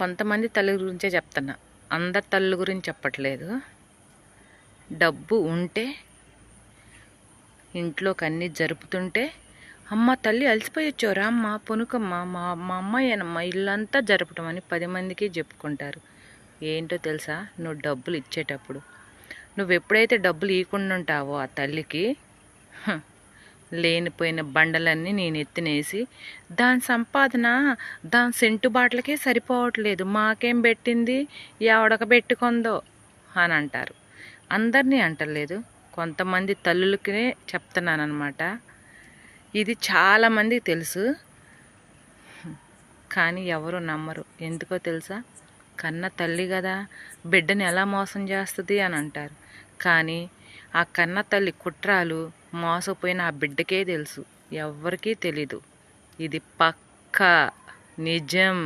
కొంతమంది తల్లి గురించే చెప్తున్నా, అందరి తల్లి గురించి చెప్పట్లేదు. డబ్బు ఉంటే ఇంట్లోకి అన్నీ జరుపుతుంటే, అమ్మ తల్లి అలసిపోయొచ్చోరా అమ్మ పొనుకమ్మ, మా మా అమ్మాయేనమ్మ ఇల్లంతా జరపటం అని 10 మందికి చెప్పుకుంటారు. ఏంటో తెలుసా, నువ్వు డబ్బులు ఇచ్చేటప్పుడు నువ్వు ఎప్పుడైతే డబ్బులు ఇవ్వకుండా ఉంటావో ఆ తల్లికి, లేనిపోయిన బండలన్నీ నేను ఎత్తినేసి దాని సంపాదన దాని సెంటు బాటలకే సరిపోవట్లేదు, మాకేం పెట్టింది, ఎవడక పెట్టుకుందో అని అంటారు. అందరినీ అంటలేదు, కొంతమంది తల్లులకే చెప్తున్నానమాట. ఇది చాలామందికి తెలుసు, కానీ ఎవరు నమ్మరు. ఎందుకో తెలుసా, కన్న తల్లి కదా, బిడ్డని ఎలా మోసం చేస్తుంది అని అంటారు. కానీ ఆ కన్న తల్లి కుట్రాలు మోసపోయిన ఆ బిడ్డకే తెలుసు, ఎవ్వరికీ తెలీదు. ఇది పక్కా నిజం.